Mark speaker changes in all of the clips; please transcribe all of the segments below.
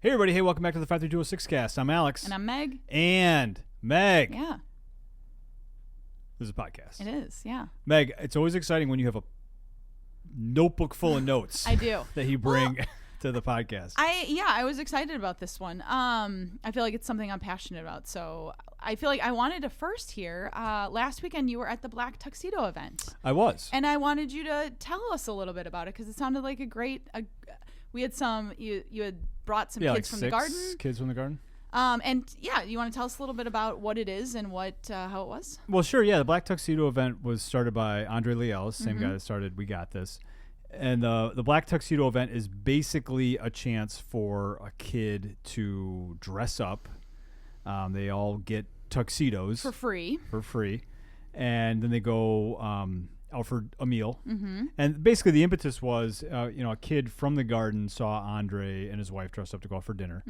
Speaker 1: Hey, everybody. Hey, welcome back to the 53206 cast. I'm Alex.
Speaker 2: And I'm Meg.
Speaker 1: And Meg.
Speaker 2: Yeah.
Speaker 1: This is a podcast.
Speaker 2: It is, yeah.
Speaker 1: Meg, it's always exciting when you have a notebook full of notes.
Speaker 2: I do.
Speaker 1: That you bring to the podcast.
Speaker 2: I was excited about this one. I feel like it's something I'm passionate about. So I feel like I wanted to first hear, last weekend you were at the Black Tuxedo event.
Speaker 1: I was.
Speaker 2: And I wanted you to tell us a little bit about it because it sounded like a great, we had some, you had brought some kids
Speaker 1: like
Speaker 2: from the garden.
Speaker 1: Kids from the garden.
Speaker 2: You want to tell us a little bit about what it is and what how it was?
Speaker 1: Well, sure. Yeah, the Black Tuxedo event was started by Andre Liel, same guy that started We Got This. And the Black Tuxedo event is basically a chance for a kid to dress up. They all get tuxedos
Speaker 2: For free.
Speaker 1: And then they go out for a meal. And basically the impetus was, a kid from the garden saw Andre and his wife dressed up to go out for dinner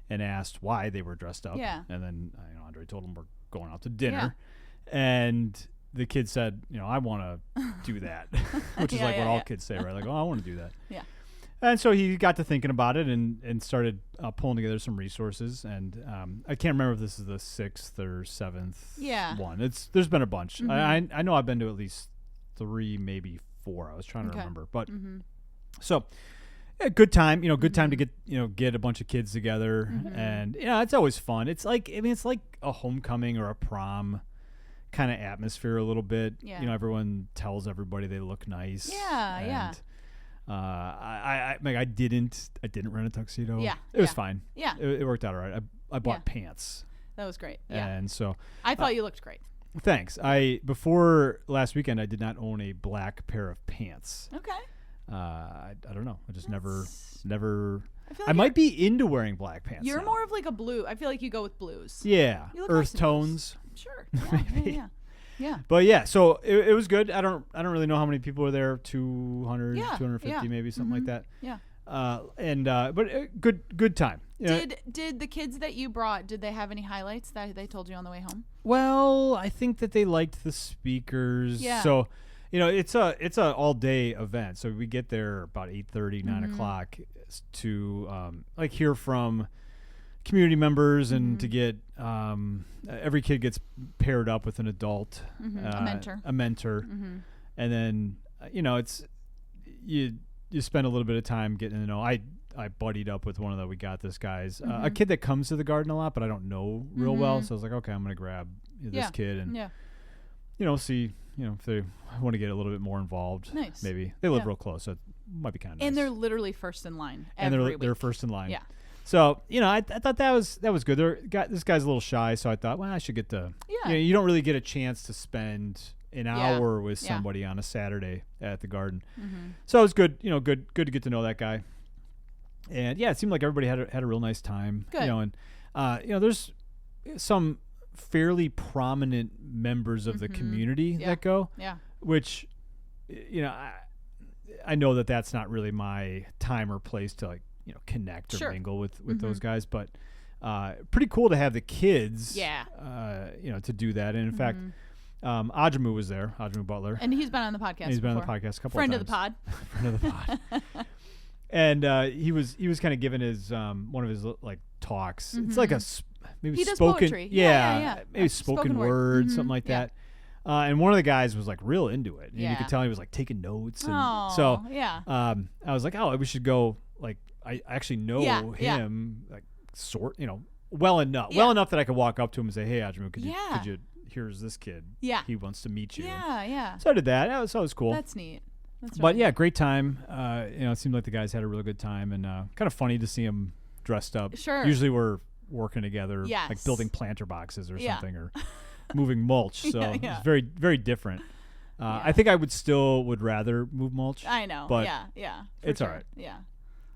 Speaker 1: and asked why they were dressed up.
Speaker 2: Yeah.
Speaker 1: And then Andre told him we're going out to dinner. Yeah. And the kid said, I want to do that, which is what all kids say, right? Like, oh, I want to do that.
Speaker 2: Yeah. And
Speaker 1: so he got to thinking about it and started pulling together some resources. And I can't remember if this is the 6th or 7th one. There's been a bunch. I know I've been to at least 3, maybe 4. I was trying to remember. But so good time, good time to get a bunch of kids together. And, it's always fun. It's like a homecoming or a prom kind of atmosphere a little bit. Yeah. Everyone tells everybody they look nice.
Speaker 2: Yeah.
Speaker 1: I didn't rent a tuxedo.
Speaker 2: Yeah.
Speaker 1: It was fine.
Speaker 2: Yeah.
Speaker 1: It worked out all right. I bought pants.
Speaker 2: That was great. Yeah.
Speaker 1: And so
Speaker 2: I thought you looked great.
Speaker 1: Thanks. Before last weekend, I did not own a black pair of pants.
Speaker 2: Okay.
Speaker 1: I don't know. I just never.
Speaker 2: I
Speaker 1: might be into wearing black pants.
Speaker 2: You're
Speaker 1: now.
Speaker 2: more of like a blue. I feel like you go with blues.
Speaker 1: Yeah.
Speaker 2: nice
Speaker 1: Earth tones.
Speaker 2: Sure.
Speaker 1: Maybe.
Speaker 2: Yeah.
Speaker 1: But yeah, so it was good. I don't really know how many people were there. 200, 250, maybe something like that.
Speaker 2: Yeah.
Speaker 1: But good time.
Speaker 2: Did the kids that you brought, did they have any highlights that they told you on the way home?
Speaker 1: Well, I think that they liked the speakers.
Speaker 2: Yeah.
Speaker 1: So, it's a all day event. So we get there about 8:30, 9 o'clock to hear from community members and to get every kid gets paired up with an adult, a mentor, and then it's you spend a little bit of time getting to know. I buddied up with one of the We Got This guys, a kid that comes to the garden a lot, but I don't know real well. So I was like, okay, I'm gonna grab this kid and see if they want to get a little bit more involved.
Speaker 2: Nice.
Speaker 1: Maybe they live real close, so it might be kind of nice.
Speaker 2: And they're literally first in line.
Speaker 1: They're first in line.
Speaker 2: Yeah.
Speaker 1: So I thought that was good. This guy's a little shy, so I thought, well, I should get to. Yeah. You don't really get a chance to spend an hour with somebody on a Saturday at the garden. So it was good. Good to get to know that guy. And it seemed like everybody had a real nice time.
Speaker 2: Good.
Speaker 1: There's some fairly prominent members of the community that go. Yeah. Which, I know that that's not really my time or place to connect or mingle with those guys, but pretty cool to have the kids to do that. And in fact, Ajamu was there, Ajamu Butler,
Speaker 2: and he's been on the podcast.
Speaker 1: He's been on the podcast a couple
Speaker 2: Friend
Speaker 1: of times.
Speaker 2: Friend of the pod.
Speaker 1: And he was kind of giving his one of his talks. It's like maybe
Speaker 2: he does
Speaker 1: spoken
Speaker 2: poetry.
Speaker 1: Maybe spoken word, something like that. And one of the guys was real into it. And you could tell he was taking notes. And I was like, oh, we should go. I actually know him well enough that I could walk up to him and say, hey, Ajamu, could you here's this kid. Yeah. He wants to meet you.
Speaker 2: Yeah.
Speaker 1: So I did that. That was cool.
Speaker 2: That's neat.
Speaker 1: But great time. It seemed like the guys had a really good time, and kind of funny to see them dressed up.
Speaker 2: Sure.
Speaker 1: Usually we're working together, like building planter boxes or something, or moving mulch. So it's very, very different. I think I would rather move mulch.
Speaker 2: I know.
Speaker 1: But it's
Speaker 2: sure.
Speaker 1: all right.
Speaker 2: Yeah.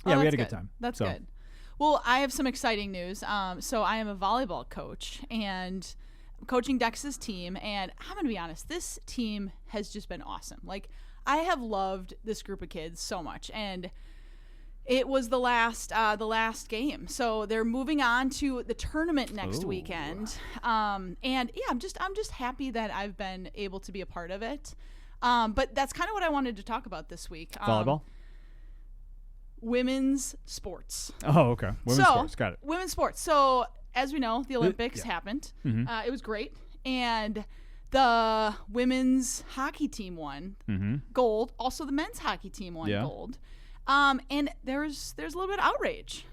Speaker 1: Yeah, we had a good time.
Speaker 2: That's good. Well, I have some exciting news. So I am a volleyball coach and coaching Dex's team, and I'm going to be honest, this team has just been awesome. I have loved this group of kids so much, and it was the last game. So they're moving on to the tournament next weekend. I'm just happy that I've been able to be a part of it. But that's kind of what I wanted to talk about this week.
Speaker 1: Volleyball?
Speaker 2: women's sports.
Speaker 1: Oh, okay. Women's sports. Got it.
Speaker 2: Women's sports. So, as we know, the Olympics
Speaker 1: yeah.
Speaker 2: happened.
Speaker 1: Mm-hmm.
Speaker 2: It was great. And the women's hockey team won gold. Also, the men's hockey team won gold. And there's a little bit of outrage.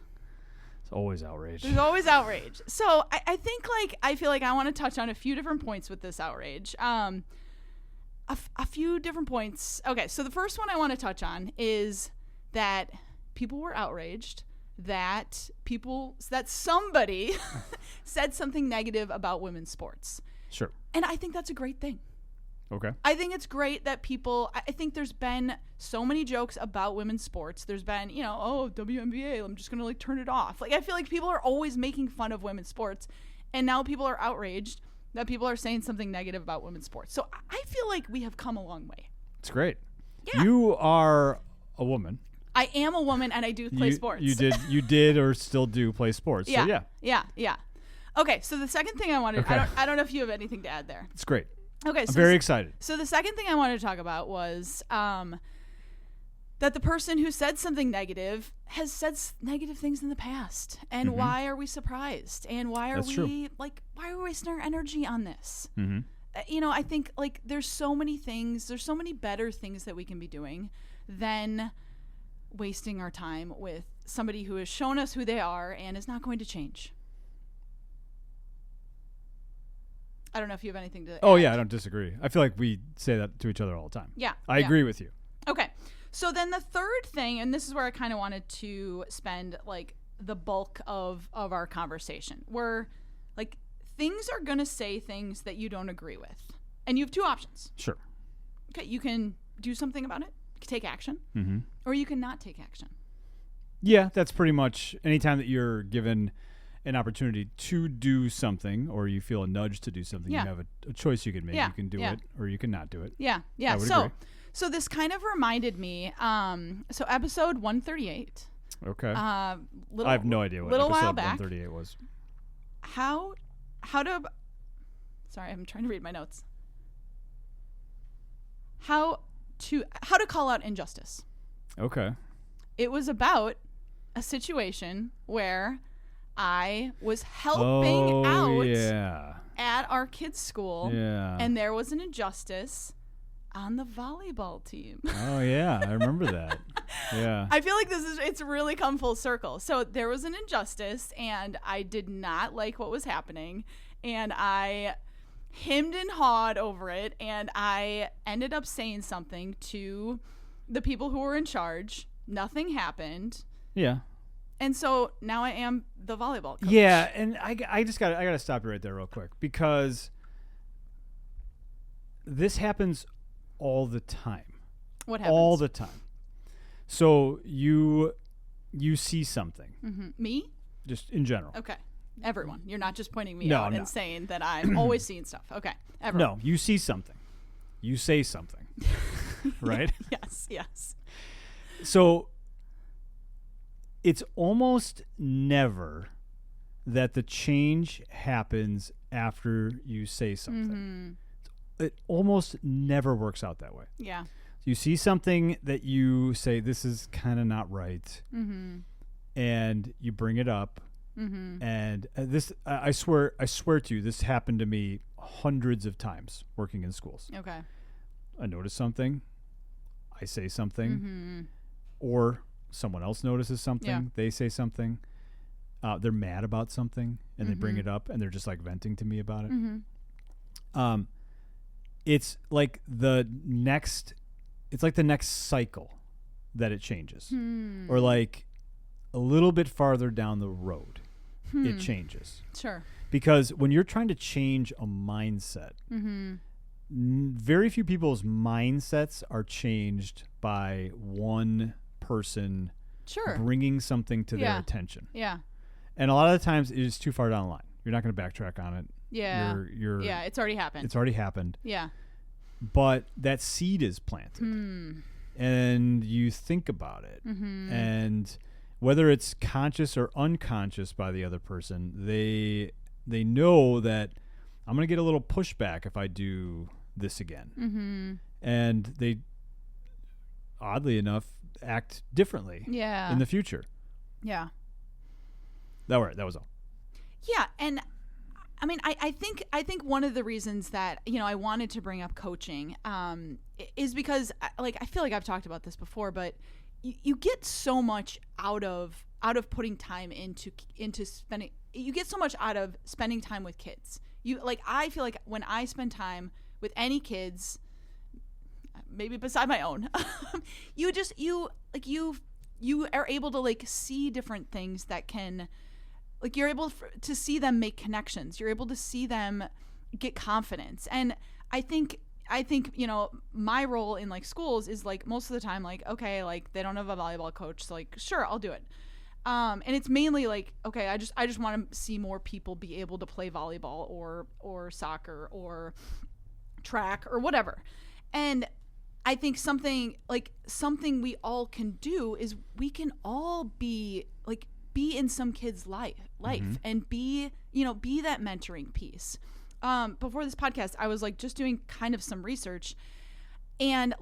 Speaker 1: It's always outrage.
Speaker 2: There's always outrage. So I think I feel like I want to touch on a few different points with this outrage. A few different points. Okay, so the first one I want to touch on is that people were outraged that somebody said something negative about women's sports.
Speaker 1: Sure.
Speaker 2: And I think that's a great thing.
Speaker 1: Okay.
Speaker 2: I think it's great that I think there's been so many jokes about women's sports. There's been, WNBA, I'm just going to turn it off. I feel like people are always making fun of women's sports, and now people are outraged that people are saying something negative about women's sports. So I feel like we have come a long way.
Speaker 1: It's great.
Speaker 2: Yeah.
Speaker 1: You are a woman.
Speaker 2: I am a woman, and I do play sports.
Speaker 1: You did or still do play sports.
Speaker 2: Yeah.
Speaker 1: So
Speaker 2: Yeah. Okay, so the second thing I wanted,
Speaker 1: Okay.
Speaker 2: I don't know if you have anything to add there.
Speaker 1: It's great.
Speaker 2: Okay,
Speaker 1: I'm very excited.
Speaker 2: So the second thing I wanted to talk about was that the person who said something negative has said negative things in the past, and why are we surprised? And why are we wasting our energy on this? I think there's so many things, there's so many better things that we can be doing than wasting our time with somebody who has shown us who they are and is not going to change. I don't know if you have anything to add.
Speaker 1: Oh, yeah, I don't disagree. I feel like we say that to each other all the time.
Speaker 2: Yeah.
Speaker 1: I agree with you.
Speaker 2: Okay. So then the third thing, and this is where I kind of wanted to spend the bulk of our conversation, where things are going to say things that you don't agree with. And you have two options.
Speaker 1: Sure.
Speaker 2: Okay. You can do something about it. You can take action. Or you can not take action.
Speaker 1: Yeah, that's pretty much anytime that you're given an opportunity to do something, or you feel a nudge to do something, you have a choice you can make. You can do it, or you can not do it.
Speaker 2: Yeah.
Speaker 1: I would agree.
Speaker 2: So this kind of reminded me. So episode 138.
Speaker 1: Okay. I have no idea what episode 138 was.
Speaker 2: Sorry, I'm trying to read my notes. How to call out injustice.
Speaker 1: Okay.
Speaker 2: It was about a situation where I was helping out at our kids' school, and there was an injustice on the volleyball team.
Speaker 1: Oh, yeah. I remember that. Yeah.
Speaker 2: I feel like it's really come full circle. So there was an injustice, and I did not like what was happening, and I hemmed and hawed over it, and I ended up saying something to the people who were in charge. Nothing happened.
Speaker 1: Yeah.
Speaker 2: And so now I am the volleyball coach.
Speaker 1: Yeah, and I gotta stop you right there real quick, because this happens all the time.
Speaker 2: What happens?
Speaker 1: All the time. So you see something.
Speaker 2: Me?
Speaker 1: Just in general.
Speaker 2: Okay. Everyone. You're not just pointing me out and saying that I'm always seeing stuff. Okay. Everyone.
Speaker 1: No, you see something. You say something. Right?
Speaker 2: Yes.
Speaker 1: So it's almost never that the change happens after you say something. It almost never works out that way.
Speaker 2: Yeah.
Speaker 1: You see something that you say, this is kind of not right, and you bring it up, and this, I swear to you, this happened to me hundreds of times working in schools.
Speaker 2: Okay.
Speaker 1: I notice something, I say something, or someone else notices something, they say something, they're mad about something, and they bring it up, and they're just venting to me about it. It's like the next cycle that it changes, or a little bit farther down the road, it changes.
Speaker 2: Sure.
Speaker 1: Because when you're trying to change a mindset, very few people's mindsets are changed by one person bringing something to their attention.
Speaker 2: Yeah.
Speaker 1: And a lot of the times it is too far down the line. You're not going to backtrack on it.
Speaker 2: Yeah. Yeah, it's already happened. Yeah.
Speaker 1: But that seed is planted. And you think about it. And whether it's conscious or unconscious by the other person, they know that I'm going to get a little pushback if I do this again. And they, oddly enough, act differently
Speaker 2: Yeah.
Speaker 1: in the future.
Speaker 2: Yeah.
Speaker 1: That was all.
Speaker 2: Yeah, and I mean, I think one of the reasons that I wanted to bring up coaching is because I feel like I've talked about this before, but you get so much out of putting time into spending. You get so much out of spending time with kids. I feel like when I spend time with any kids, maybe beside my own, you are able to see different things that can. You're able to see them make connections. You're able to see them get confidence. And I think my role in schools is most of the time okay, they don't have a volleyball coach, so sure, I'll do it. And it's mainly okay, I just want to see more people be able to play volleyball or soccer or track or whatever. And I think something we all can do is we can all be in some kid's life and be that mentoring piece. Before this podcast, I was just doing kind of some research, and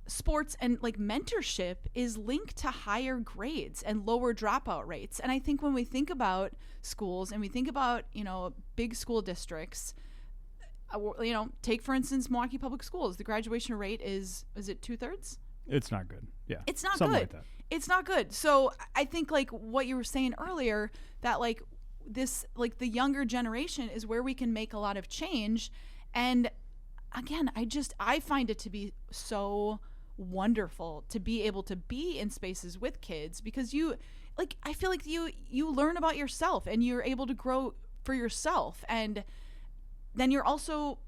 Speaker 2: sports and mentorship is linked to higher grades and lower dropout rates. And I think when we think about schools and we think about big school districts, take for instance Milwaukee Public Schools, the graduation rate is it 2/3?
Speaker 1: It's not good. Yeah,
Speaker 2: it's not
Speaker 1: something
Speaker 2: good.
Speaker 1: Like that.
Speaker 2: It's not good. So I think what you were saying earlier, that this the younger generation is where we can make a lot of change. And again, I find it to be so wonderful to be able to be in spaces with kids, because I feel like you learn about yourself and you're able to grow for yourself. And then you're also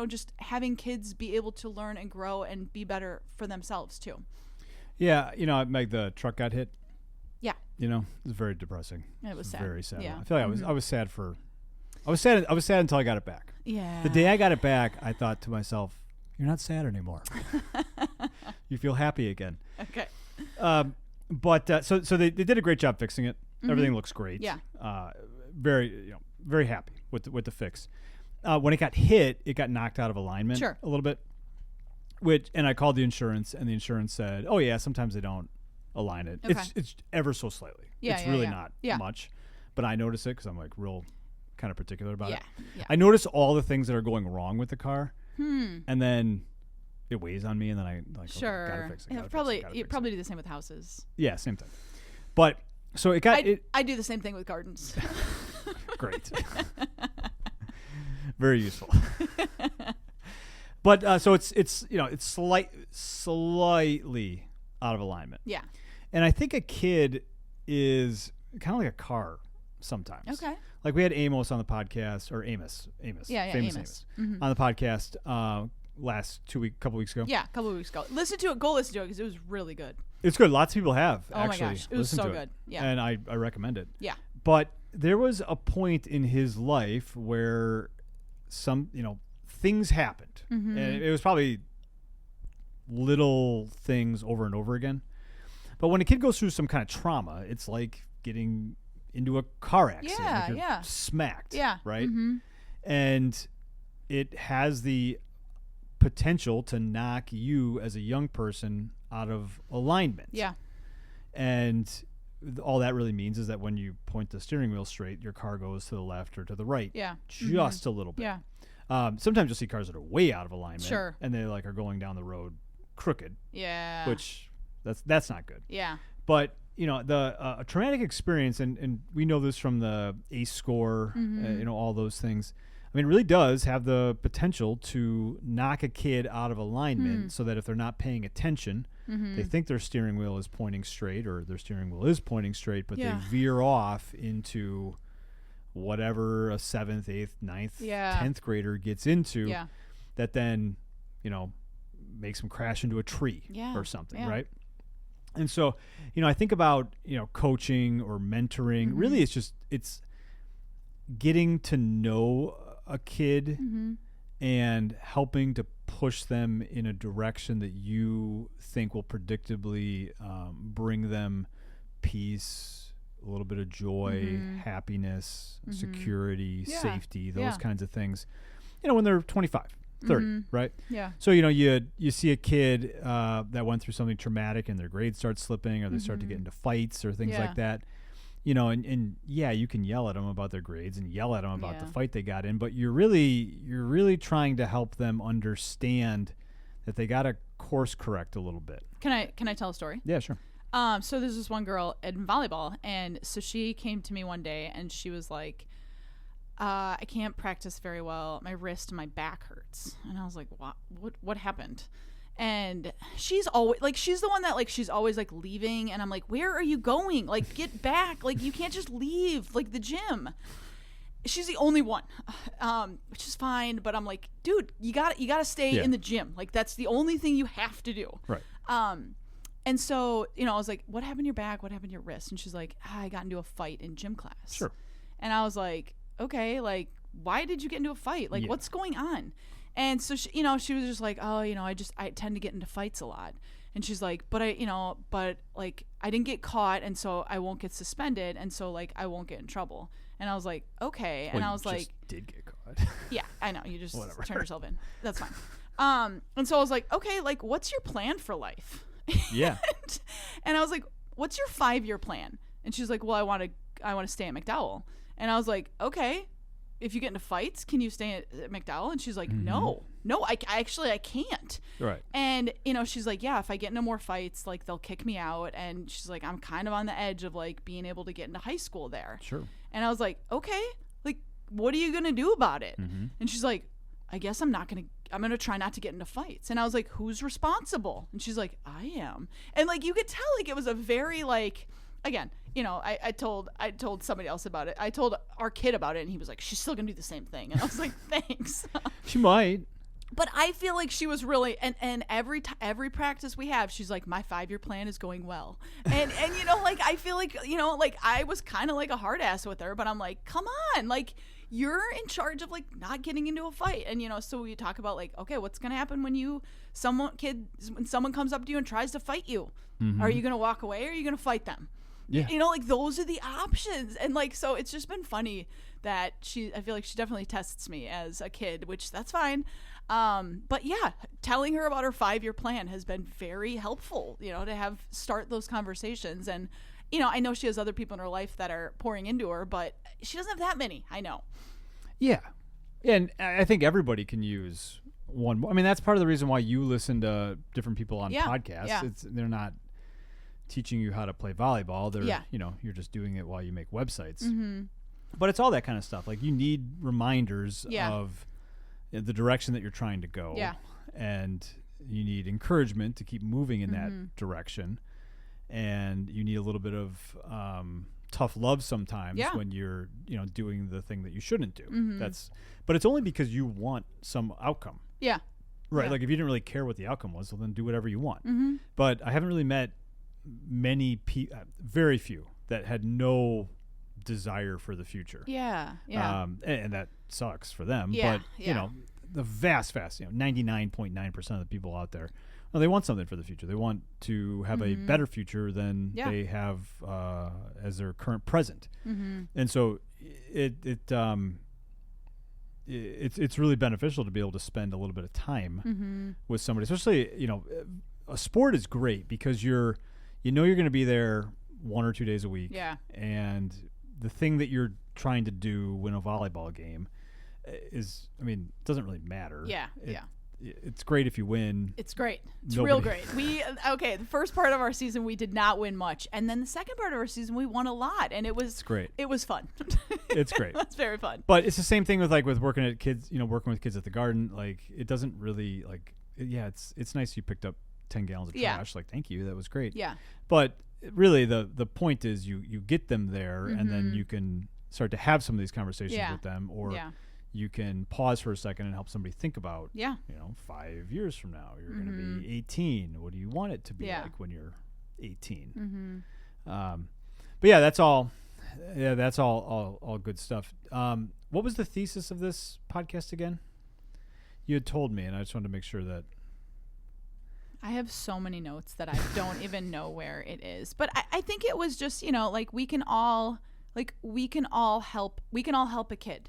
Speaker 2: just having kids be able to learn and grow and be better for themselves too.
Speaker 1: Yeah, Meg, the truck got hit.
Speaker 2: Yeah.
Speaker 1: It was very depressing.
Speaker 2: It was sad.
Speaker 1: Very sad.
Speaker 2: Yeah.
Speaker 1: I feel like I was sad I was sad until I got it back.
Speaker 2: Yeah.
Speaker 1: The day I got it back, I thought to myself, you're not sad anymore. You feel happy again.
Speaker 2: Okay.
Speaker 1: But so they did a great job fixing it.
Speaker 2: Mm-hmm.
Speaker 1: Everything looks great.
Speaker 2: Yeah.
Speaker 1: Very very happy with the fix. When it got hit, it got knocked out of alignment
Speaker 2: Sure.
Speaker 1: a little bit. And I called the insurance, and the insurance said, "Oh yeah, sometimes they don't align it.
Speaker 2: Okay.
Speaker 1: It's ever so slightly.
Speaker 2: Yeah,
Speaker 1: it's
Speaker 2: yeah,
Speaker 1: really
Speaker 2: yeah.
Speaker 1: not much, but I notice it because I'm real kind of particular about it.
Speaker 2: Yeah.
Speaker 1: I notice all the things that are going wrong with the car, and then it weighs on me, and then I
Speaker 2: sure.
Speaker 1: Okay, gotta fix it.
Speaker 2: You probably do the same with houses.
Speaker 1: Yeah, same thing. But so it got.
Speaker 2: I do the same thing with gardens.
Speaker 1: Great. Very useful. But so it's slightly out of alignment.
Speaker 2: Yeah.
Speaker 1: And I think a kid is kind of like a car sometimes.
Speaker 2: Okay.
Speaker 1: We had Amos on the podcast, or Amos.
Speaker 2: Yeah,
Speaker 1: famous
Speaker 2: Amos.
Speaker 1: On the podcast couple weeks ago.
Speaker 2: Yeah, a couple of weeks ago. Go listen to it because it was really good.
Speaker 1: It's good. Lots of people have
Speaker 2: Oh
Speaker 1: actually
Speaker 2: my gosh, it was so good. Yeah.
Speaker 1: And I recommend it.
Speaker 2: Yeah.
Speaker 1: But there was a point in his life where some things happened, and it was probably little things over and over again. But when a kid goes through some kind of trauma, it's like getting into a car accident.
Speaker 2: Yeah.
Speaker 1: Smacked.
Speaker 2: Yeah.
Speaker 1: Right.
Speaker 2: Mm-hmm.
Speaker 1: And it has the potential to knock you as a young person out of alignment.
Speaker 2: Yeah.
Speaker 1: And all that really means is that when you point the steering wheel straight, your car goes to the left or to the right.
Speaker 2: Yeah.
Speaker 1: Just a little bit.
Speaker 2: Yeah.
Speaker 1: Sometimes you'll see cars that are way out of alignment.
Speaker 2: Sure.
Speaker 1: And they are going down the road crooked.
Speaker 2: Yeah.
Speaker 1: Which that's not good.
Speaker 2: Yeah.
Speaker 1: But a traumatic experience, and we know this from the ACE score, all those things. I mean, it really does have the potential to knock a kid out of alignment, so that if they're not paying attention, they think their steering wheel is pointing straight, or their steering wheel is pointing straight, but they veer off into whatever a 7th, 8th, 9th, 10th grader gets into, that then, makes them crash into a tree or something, right? And so, I think about, coaching or mentoring. Really, it's getting to know a kid and helping to push them in a direction that you think will predictably bring them peace, a little bit of joy, happiness, security, safety, those kinds of things, when they're 25, 30, right?
Speaker 2: Yeah.
Speaker 1: So, you see a kid that went through something traumatic and their grades start slipping or they start to get into fights or things like that. And you can yell at them about their grades and yell at them about the fight they got in, but you're really trying to help them understand that they got to course correct a little bit.
Speaker 2: Can I tell a story?
Speaker 1: Yeah, sure.
Speaker 2: So there's this one girl in volleyball, and so she came to me one day and she was like, I can't practice very well. My wrist and my back hurts. And I was like, what happened? And she's always like, she's the one that like, she's always like leaving. And I'm like, where are you going? Like, get back. Like, you can't just leave like the gym. She's the only one, which is fine. But I'm like, dude, you gotta stay in the gym. Like, that's the only thing you have to do.
Speaker 1: Right.
Speaker 2: And so, I was like, what happened to your back? What happened to your wrist? And she's like, I got into a fight in gym class.
Speaker 1: Sure.
Speaker 2: And I was like, okay, like, why did you get into a fight? Like, what's going on? And so she, she was just like, oh, I tend to get into fights a lot. And she's like, but I didn't get caught, and so I won't get suspended, and so like I won't get in trouble. And I was like, okay.
Speaker 1: Well,
Speaker 2: and I was like,
Speaker 1: did get caught.
Speaker 2: Yeah, I know. You just turn yourself in. That's fine. And so I was like, okay, like, what's your plan for life?
Speaker 1: Yeah.
Speaker 2: And I was like, what's your 5-year plan? And she's like, well, I want to stay at McDowell. And I was like, okay, if you get into fights, can you stay at McDowell? And she's like, no, I can't.
Speaker 1: Right.
Speaker 2: And, she's like, yeah, if I get into more fights, like, they'll kick me out. And she's like, I'm kind of on the edge of, like, being able to get into high school there.
Speaker 1: Sure.
Speaker 2: And I was like, okay, like, what are you going to do about it? And she's like, I guess I'm going to try not to get into fights. And I was like, who's responsible? And she's like, I am. And, like, you could tell, like, it was a very, like, again, I told somebody else about it. I told our kid about it, and he was like, she's still going to do the same thing. And I was like, thanks.
Speaker 1: She might.
Speaker 2: But I feel like she was really, and every practice we have, she's like, my 5-year plan is going well. And like, I feel like, like, I was kind of like a hard ass with her, but I'm like, come on, like, you're in charge of, like, not getting into a fight. And, so we talk about, like, okay, what's going to happen when someone comes up to you and tries to fight you? Are you going to walk away, or are you going to fight them?
Speaker 1: Yeah.
Speaker 2: Like, those are the options. And, like, so it's just been funny that I feel like she definitely tests me as a kid, which that's fine. But yeah, telling her about her 5-year plan has been very helpful, to start those conversations. And, I know she has other people in her life that are pouring into her, but she doesn't have that many. I know.
Speaker 1: Yeah. And I think everybody can use one. I mean, that's part of the reason why you listen to different people on podcasts.
Speaker 2: Yeah.
Speaker 1: They're not teaching you how to play volleyball. They're, you're just doing it while you make websites. But it's all that kind of stuff. Like, you need reminders of the direction that you're trying to go.
Speaker 2: Yeah.
Speaker 1: And you need encouragement to keep moving in that direction. And you need a little bit of tough love sometimes when you're, doing the thing that you shouldn't do. But it's only because you want some outcome.
Speaker 2: Yeah.
Speaker 1: Right.
Speaker 2: Yeah.
Speaker 1: Like, if you didn't really care what the outcome was, well, then do whatever you want. But I haven't really met very few that had no desire for the future.
Speaker 2: Yeah.
Speaker 1: And that sucks for them.
Speaker 2: Yeah,
Speaker 1: but the vast 99.9% of the people out there, well, they want something for the future. They want to have a better future than they have as their current present. And so it's really beneficial to be able to spend a little bit of time with somebody, especially a sport is great because you're going to be there 1 or 2 days a week.
Speaker 2: Yeah.
Speaker 1: And the thing that you're trying to do win a volleyball game it doesn't really matter.
Speaker 2: Yeah.
Speaker 1: It's great if you win.
Speaker 2: It's great. It's real great. The first part of our season we did not win much, and then the second part of our season we won a lot, and it's
Speaker 1: great.
Speaker 2: It was fun.
Speaker 1: It's great.
Speaker 2: It's very fun.
Speaker 1: But it's the same thing with working at kids. Working with kids at the garden. Like, it doesn't really it's nice you picked up 10 gallons of trash. Like, thank you, that was great.
Speaker 2: Yeah.
Speaker 1: But really, the point is you get them there, and then you can start to have some of these conversations with them, or you can pause for a second and help somebody think about, 5 years from now, you're going to be 18. What do you want it to be like when you're 18? But yeah, that's all. Yeah, that's all good stuff. What was the thesis of this podcast again? You had told me, and I just wanted to make sure that.
Speaker 2: I have so many notes that I don't even know where it is. But I think it was just, like, we can all help a kid.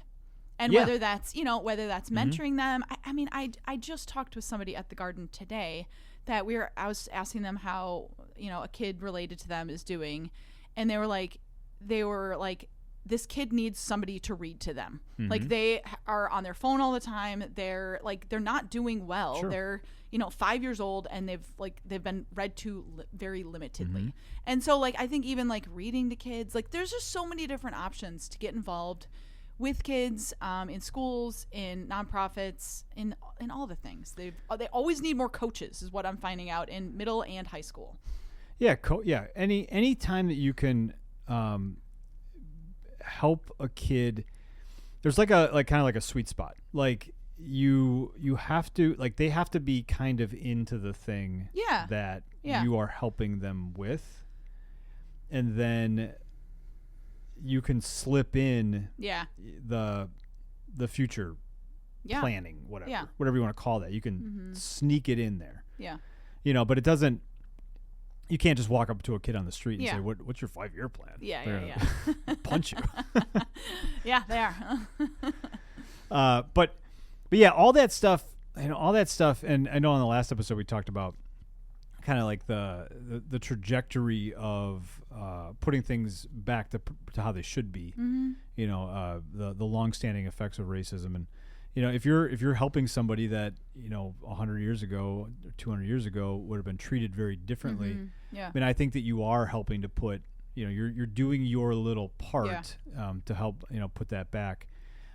Speaker 2: And
Speaker 1: Yeah.
Speaker 2: whether that's, whether that's mentoring them. I mean, I just talked with somebody at the garden today that I was asking them how, a kid related to them is doing. And they were like, this kid needs somebody to read to them. Like they are on their phone all the time. They're not doing well.
Speaker 1: Sure.
Speaker 2: They're, 5 years old and they've been read to very limitedly. And so I think even reading to kids, there's just so many different options to get involved with kids, in schools, in nonprofits, in all the things. They always need more coaches is what I'm finding out in middle and high school. Yeah.
Speaker 1: Any time that you can, help a kid, there's kind of like a sweet spot. You have to, they have to be kind of into the thing that you are helping them with, and then you can slip in the future planning, whatever you want to call that. You can sneak it in there. But it doesn't. You can't just walk up to a kid on the street and say, "What's your 5-year plan?"
Speaker 2: Yeah.
Speaker 1: Punch you.
Speaker 2: Yeah, they are.
Speaker 1: But yeah, all that stuff, and I know on the last episode we talked about kind of the trajectory of putting things back to how they should be. The longstanding effects of racism, and if you're helping somebody that 100 years ago or 200 years ago would have been treated very differently. I mean, I think that you are helping to put you're doing your little part to help put that back.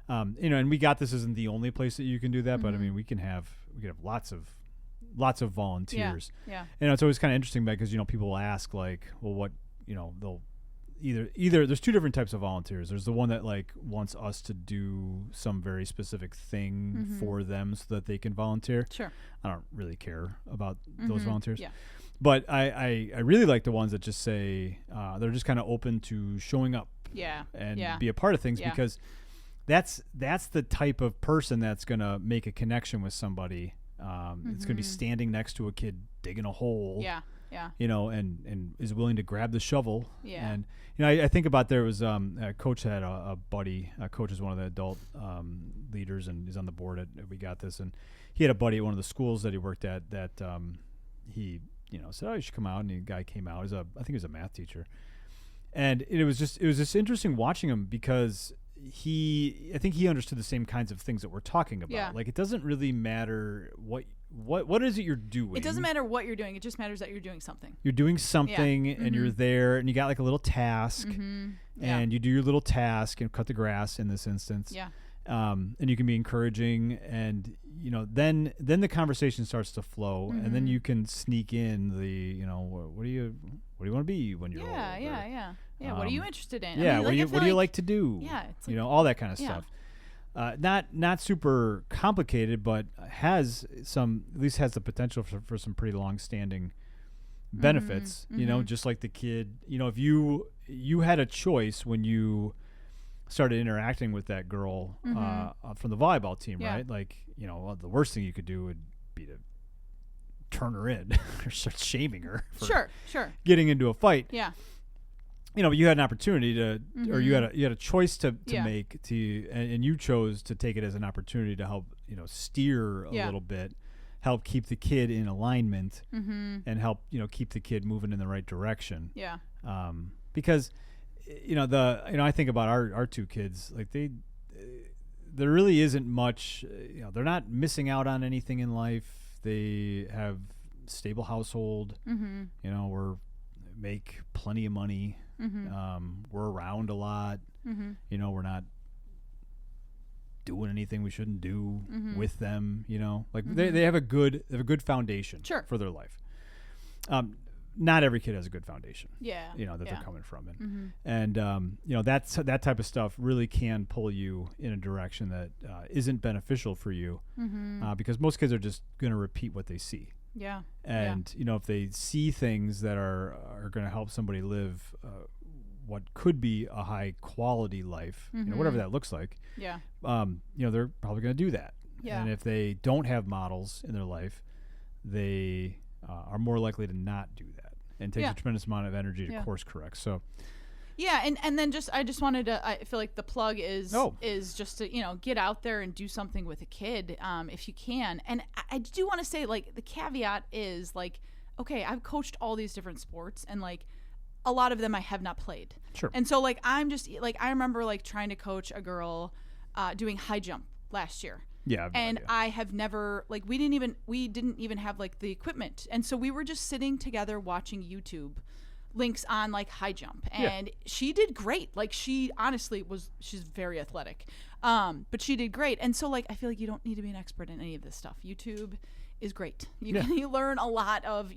Speaker 1: And We Got This isn't the only place that you can do that, but I mean we can have lots of volunteers. And it's always kind of interesting because people will ask well, what they'll either there's two different types of volunteers. There's the one that wants us to do some very specific thing for them so that they can volunteer.
Speaker 2: Sure.
Speaker 1: I don't really care about those volunteers. But I really like the ones that just say they're just kind of open to showing up and be a part of things because that's the type of person that's going to make a connection with somebody. It's going to be standing next to a kid digging a hole. And is willing to grab the shovel. And I think about there was a coach had a buddy. Coach is one of the adult leaders and he's on the board at We Got This. And he had a buddy at one of the schools that he worked at that he said, "Oh, you should come out." And the guy came out. I think he was a math teacher. And it was just interesting watching him because I think he understood the same kinds of things that we're talking about. It doesn't really matter what is it you're doing.
Speaker 2: It doesn't matter what you're doing. It just matters that you're doing something.
Speaker 1: You're doing something and you're there and you got a little task and you do your little task and cut the grass in this instance. And you can be encouraging and then the conversation starts to flow and then you can sneak in the what do you want to be when you're older?
Speaker 2: What are you interested in?
Speaker 1: What do you like to do?
Speaker 2: It's
Speaker 1: all that kind of stuff. Not super complicated, but has at least has the potential for some pretty long-standing benefits. Just like the kid. If you had a choice when you started interacting with that girl from the volleyball team, right? The worst thing you could do would be to turn her in or start shaming her for getting into a fight. But you had an opportunity to, or you had a choice to make and you chose to take it as an opportunity to help, steer a little bit, help keep the kid in alignment and help, keep the kid moving in the right direction. Because, I think about our two kids, there really isn't much, they're not missing out on anything in life. They have stable household, we're make plenty of money. We're around a lot. We're not doing anything we shouldn't do with them. They have a good foundation for their life. Not every kid has a good foundation. That they're coming from, and that type of stuff really can pull you in a direction that isn't beneficial for you, because most kids are just going to repeat what they see. And if they see things that are going to help somebody live what could be a high quality life, whatever that looks like, they're probably going to do that. And if they don't have models in their life, they are more likely to not do that and takes a tremendous amount of energy to course correct. So
Speaker 2: Yeah, and then I just wanted to. I feel like the plug is
Speaker 1: Oh.
Speaker 2: is just to get out there and do something with a kid, if you can. And I do want to say, like, the caveat is, like, okay, I've coached all these different sports, and, like, a lot of them I have not played.
Speaker 1: Sure.
Speaker 2: And so, like, I'm just like, I remember, like, trying to coach a girl doing high jump last year.
Speaker 1: Yeah. I have no
Speaker 2: And
Speaker 1: idea.
Speaker 2: I have never, like, we didn't even have, like, the equipment, and so we were just sitting together watching YouTube links on, like, high jump, and she did great. Like, she honestly she's very athletic, but she did great. And so, like, I feel like you don't need to be an expert in any of this stuff. YouTube is great. You learn a lot of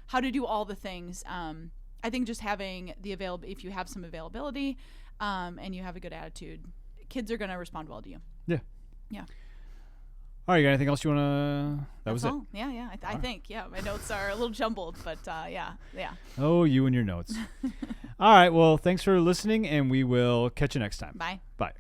Speaker 2: how to do all the things. I think just having if you have some availability, and you have a good attitude, kids are going to respond well to you. Yeah.
Speaker 1: All right, you got anything else you want to...
Speaker 2: That's all. Yeah. I think, my notes are a little jumbled, but yeah.
Speaker 1: Oh, you and your notes. All right, well, thanks for listening, and we will catch you next time.
Speaker 2: Bye.
Speaker 1: Bye.